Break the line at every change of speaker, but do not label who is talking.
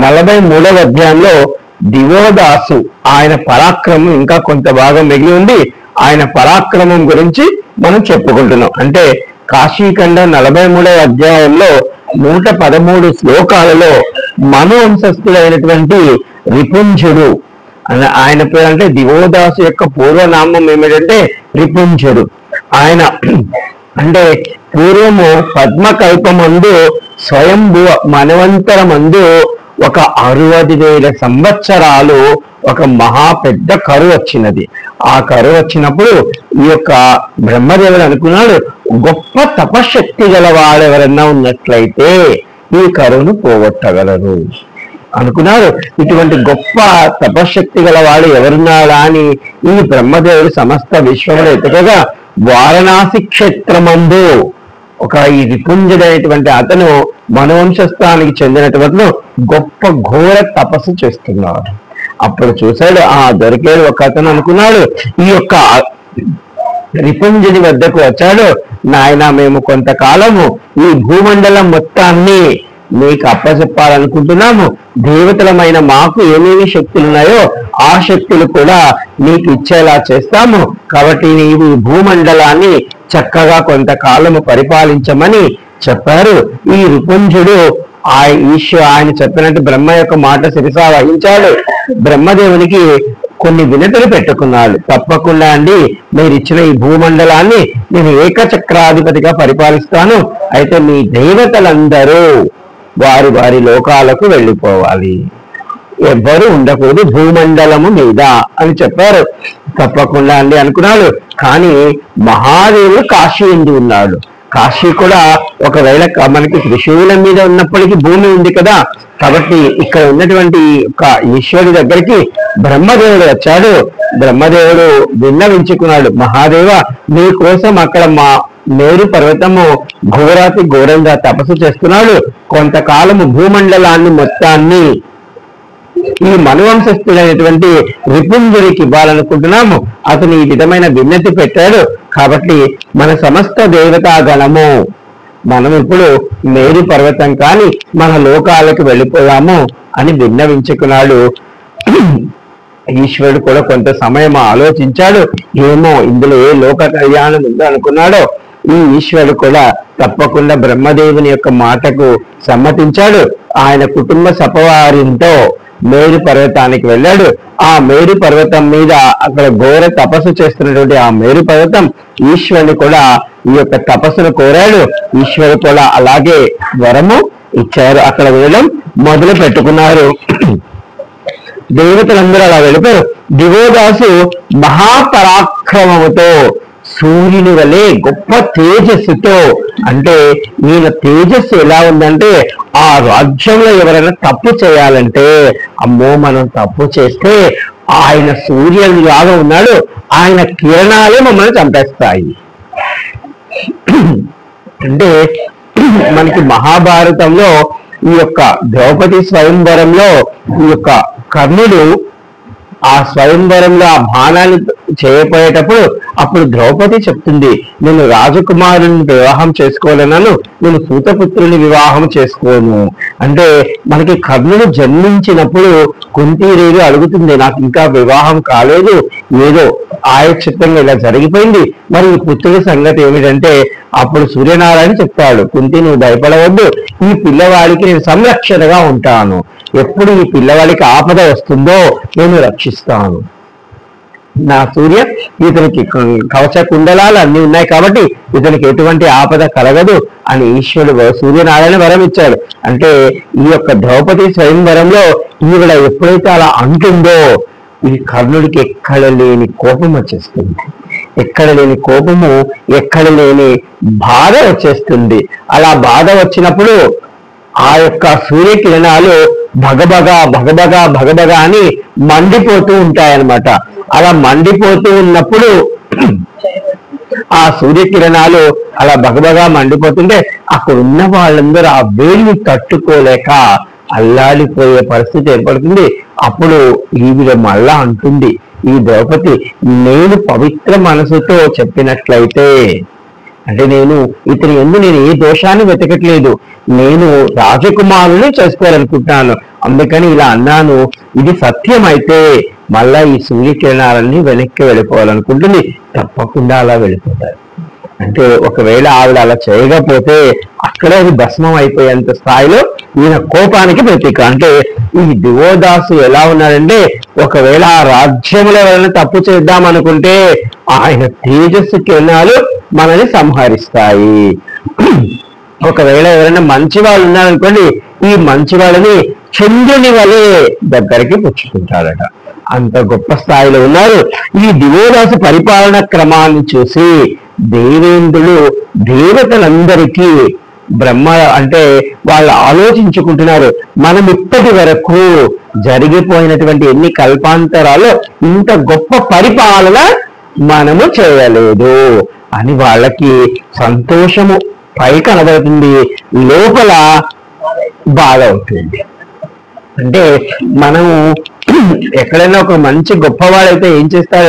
43వ అధ్యాయంలో దివోదాసు ఆయన పరాక్రమం ఇంకా కొంత భాగం మిగిలి ఉంది. ఆయన పరాక్రమం గురించి మనం చెప్పుకుంటున్నాం. అంటే కాశీఖండ 43వ అధ్యాయంలో 113 శ్లోకాలలో మనువంశస్థుడైనటువంటి రిపుంజుడు ఆయన పేరు. అంటే దివోదాసు యొక్క పూర్వనామం ఏమిటంటే రిపుంజుడు. ఆయన అంటే పూర్వము పద్మకల్పమందు స్వయంభువ మనవంతరమందు ఒక 60,000 సంవత్సరాలు ఒక మహా పెద్ద కరువు వచ్చినది. ఆ కరువు వచ్చినప్పుడు ఈ యొక్క బ్రహ్మదేవుడు అనుకున్నాడు, గొప్ప తపశక్తి గల వాడెవరన్నా ఉన్నట్లయితే ఈ కరువును పోగొట్టగలరు అనుకున్నారు. ఇటువంటి గొప్ప తపశక్తి గల వాడు ఎవరున్నాడా అని ఈ బ్రహ్మదేవుడు సమస్త విశ్వంలో ఎత్తుకగా వారణాసి క్షేత్రమందు ఒక ఈ రిపుంజుడైనటువంటి అతను మనువంశస్థానికి చెందినటువంటి గొప్ప ఘోర తపస్సు చేస్తున్నాడు. అప్పుడు చూశాడు, దొరికేడు ఒక అతను అనుకున్నాడు. ఈ యొక్క రిపుంజుని వద్దకు వచ్చాడు. నాయన, మేము కొంతకాలము ఈ భూమండలం మొత్తాన్ని నీకు అప్పచెప్పాలనుకుంటున్నాము. దేవతలమైన మాకు ఏమేమి శక్తులు ఉన్నాయో ఆ శక్తులు కూడా నీకు ఇచ్చేలా చేస్తాము. కాబట్టి నీవు ఈ భూమండలాన్ని చక్కగా కొంతకాలము పరిపాలించమని చెప్పారు. ఈ రిపుంజుడు ఆయన చెప్పినట్టు బ్రహ్మ యొక్క మాట శిరసా వహించాడు. బ్రహ్మదేవునికి కొన్ని వినతులు పెట్టుకున్నాడు. తప్పకుండా అండి, మీరు ఇచ్చిన ఈ భూమండలాన్ని నేను ఏకచక్రాధిపతిగా పరిపాలిస్తాను. అయితే మీ దేవతలందరూ వారి వారి లోకాలకు వెళ్ళిపోవాలి, ఎవ్వరూ ఉండకూడదు భూమండలము మీద అని చెప్పారు. తప్పకుండా అండి అనుకున్నాడు. కానీ మహాదేవుడు కాశీ ఎందు ఉన్నాడు. కాశీ కూడా ఒకవేళ మనకి త్రిశూలం మీద ఉన్నప్పటికీ భూమి ఉంది కదా, కాబట్టి ఇక్కడ ఉన్నటువంటి ఒక ఈశ్వరుడి దగ్గరికి బ్రహ్మదేవుడు వచ్చాడు. బ్రహ్మదేవుడు విన్నవించుకున్నాడు, మహాదేవ, నీ కోసం అక్కడ మా మేరు పర్వతము ఘోరాతి ఘోరంగా తపస్సు చేస్తున్నాడు. కొంతకాలము భూమండలాన్ని మొత్తాన్ని ఈ మనువంశస్థుడైనటువంటి రిపుంజుడికి ఇవ్వాలనుకుంటున్నాము. అతను ఈ విధమైన విన్నతి పెట్టాడు. కాబట్టి మన సమస్త దేవతాగణము మనం ఇప్పుడు మేరు పర్వతం కానీ మన లోకాలకు వెళ్ళిపోయాము అని విన్నవించుకున్నాడు. ఈశ్వరుడు కూడా కొంత సమయం ఆలోచించాడు. ఏమో ఇందులో ఏ లోక కళ్యాణం ఉందో అనుకున్నాడో. ఈ ఈశ్వరుడు కూడా తప్పకుండా బ్రహ్మదేవుని యొక్క మాటకు సమ్మతించాడు. ఆయన కుటుంబ సపవారితో మేరు పర్వతానికి వెళ్ళాడు. ఆ మేరు పర్వతం మీద అక్కడ ఘోర తపస్సు చేస్తున్నటువంటి ఆ మేరు పర్వతం ఈశ్వరుని కూడా ఈ యొక్క తపస్సును కోరాడు. ఈశ్వరుడు కూడా అలాగే వరము ఇచ్చారు. అక్కడ వెళ్ళడం మొదలు పెట్టుకున్నారు. దేవతలందరూ అలా వెళ్ళిపోయారు. దివోదాసు మహాపరాక్రమముతో సూర్యుని వలె గొప్ప తేజస్సుతో, అంటే ఈయన తేజస్సు ఎలా ఉందంటే ఆ రాజ్యంలో ఎవరైనా తప్పు చేయాలంటే అమ్మో మనం తప్పు చేస్తే ఆయన సూర్యుని లాగా ఉన్నాడు, ఆయన కిరణాలే మమ్మల్ని చంపేస్తాయి. అంటే మనకి మహాభారతంలో ఈ యొక్క ద్రౌపది స్వయంవరంలో ఈ యొక్క కర్ణుడు ఆ స్వయంవరంలో ఆ బాణాన్ని చేయబోయేటప్పుడు అప్పుడు ద్రౌపది చెప్తుంది, నేను రాజకుమారుని వివాహం చేసుకోలేనను, నేను సూతపుత్రుని వివాహం చేసుకోను. అంటే మనకి కర్ణుడు జన్మించినప్పుడు కుంతీదేవి అడుగుతుంది, నాకు ఇంకా వివాహం కాలేదు, ఏదో ఆయచిత్తంగా ఇలా జరిగిపోయింది, మరి ఈ పుత్రుడి సంగతి ఏమిటంటే అప్పుడు సూర్యనారాయణ చెప్తాడు, కుంతి నువ్వు భయపడవద్దు, ఈ పిల్లవాడికి నేను సంరక్షణగా ఉంటాను, ఎప్పుడు ఈ పిల్లవాడికి ఆపద వస్తుందో నేను రక్షిస్తాను. నా సూర్య ఇతనికి కవచ కుండలాలు అన్ని ఉన్నాయి కాబట్టి ఇతనికి ఎటువంటి ఆపద కలగదు అని ఈశ్వరుడు సూర్యనారాయణ వరం ఇచ్చాడు. అంటే ఈ యొక్క ద్రౌపది స్వయంవరంలో ఈవిడ ఎప్పుడైతే అలా అంటుందో ఈ కర్ణుడికి ఎక్కడ లేని కోపం వచ్చేస్తుంది. ఎక్కడ లేని కోపము, ఎక్కడ లేని బాధ వచ్చేస్తుంది. అలా బాధ వచ్చినప్పుడు ఆ యొక్క సూర్యకిరణాలు భగభగా భగభగా భగభగా అని మండిపోతూ ఉంటాయన్నమాట. అలా మండిపోతూ ఉన్నప్పుడు ఆ సూర్యకిరణాలు అలా భగభగా మండిపోతుంటే అక్కడ ఉన్న వాళ్ళందరూ ఆ వేడిని తట్టుకోలేక అల్లాడిపోయే పరిస్థితి ఏర్పడుతుంది. అప్పుడు ఈవిడ మళ్ళా అంటుంది, ఈ ద్రౌపది, నేను పవిత్ర మనసుతో చెప్పినట్లయితే అంటే నేను ఇతని యందు నేను ఏ దోషాన్ని వెతకట్లేదు, నేను రాజకుమారుని చేసుకోవాలనుకుంటున్నాను, అందుకని ఇలా అన్నాను. ఇది సత్యం అయితే మళ్ళా ఈ సూర్యకిరణాలన్నీ వెనక్కి వెళ్ళిపోవాలనుకుంటుంది. తప్పకుండా అలా వెళ్ళిపోతారు. అంటే ఒకవేళ ఆవిడ అలా చేయకపోతే అక్కడే అది భస్మం అయిపోయేంత స్థాయిలో ఈయన కోపానికి ప్రతీక. అంటే ఈ దివోదాసు ఎలా ఉన్నాడంటే, ఒకవేళ ఆ రాజ్యంలో ఎవరైనా తప్పు చేద్దాం అనుకుంటే ఆయన తేజస్సు కిరణాలు మనని సంహరిస్తాయి. ఒకవేళ ఎవరైనా మంచి వాళ్ళు ఉన్నారనుకోండి, ఈ మంచి వాళ్ళని చంద్రుని వలె దగ్గరికి పుచ్చుకుంటాడట. అంత గొప్ప స్థాయిలో ఉన్నారు. ఈ దివోదాసు పరిపాలన క్రమాన్ని చూసి దేవేంద్రుడు దేవతలందరికీ బ్రహ్మ అంటే వాళ్ళు ఆలోచించుకుంటున్నారు, మనం ఇప్పటి వరకు జరిగిపోయినటువంటి ఎన్ని కల్పాంతరాలు ఇంత గొప్ప పరిపాలన మనము చేయలేదు అని వాళ్ళకి సంతోషము పై కనబడుతుంది, లోపల బాధ అవుతుంది. అంటే మనము ఎక్కడైనా ఒక మంచి గొప్పవాడైతే ఏం చేస్తారు